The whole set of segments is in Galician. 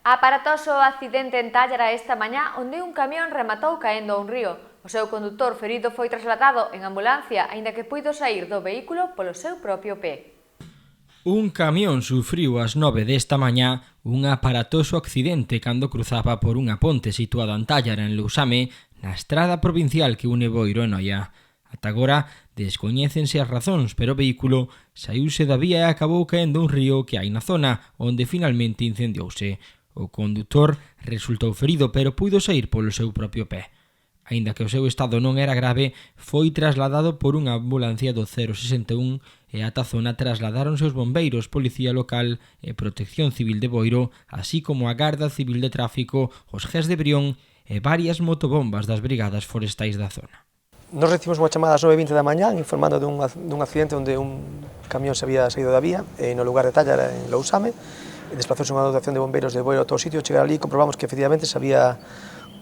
Aparatoso accidente en Tállara esta mañá onde un camión rematou caendo a un río. O seu condutor ferido foi trasladado en ambulancia, aínda que puido saír do vehículo polo seu propio pé. Un camión sufriu ás 9 desta mañá un aparatoso accidente cando cruzaba por unha ponte situada en Tállara, en Lousame, na estrada provincial que une Boiro e Noia. Ata agora descoñécense as razóns, pero o vehículo saíuse da vía e acabou caendo un río que hai na zona, onde finalmente incendiouse. O condutor resultou ferido, pero puido saír polo seu propio pé. Aínda que o seu estado non era grave, foi trasladado por unha ambulancia do 061 e ata a zona trasladáronse os bombeiros, Policía Local e Protección Civil de Boiro, así como a Garda Civil de Tráfico, os GES de Brión e varias motobombas das brigadas forestais da zona. Nos recibimos unha chamada ás 9:20 da mañá informando dun accidente onde un camión se había saído da vía no lugar de Tállara, en Lousame. Desplazouse unha dotación de bombeiros de Boiro a todo o sitio. Chegar ali comprobamos que efectivamente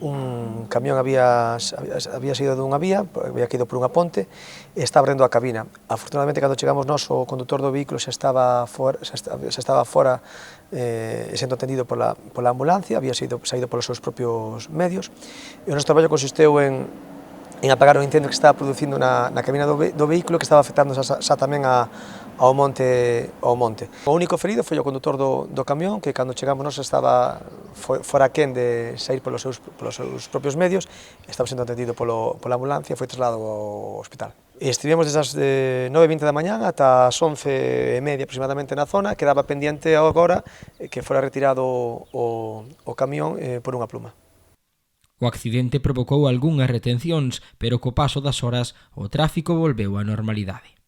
un camión había saído dunha vía, había caído por unha ponte e estaba abrindo a cabina. Afortunadamente, cando chegamos nós, o condutor do vehículo xa estaba fora sendo atendido pola ambulancia, había saído polos seus propios medios, e o noso traballo consisteu en apagar o incendio que estaba producindo na cabina do vehículo, que estaba afectando xa tamén ao monte. O único ferido foi o condutor do camión, que cando chegamos nós estaba fora quen de sair polos seus propios medios, estaba sendo atendido pola ambulancia e foi trasladado ao hospital. Estivemos desde as 9:20 da mañá ata as 11:30 aproximadamente na zona. Quedaba pendiente agora que fora retirado o camión por unha pluma. O accidente provocou algunhas retencións, pero co paso das horas o tráfico volveu á normalidade.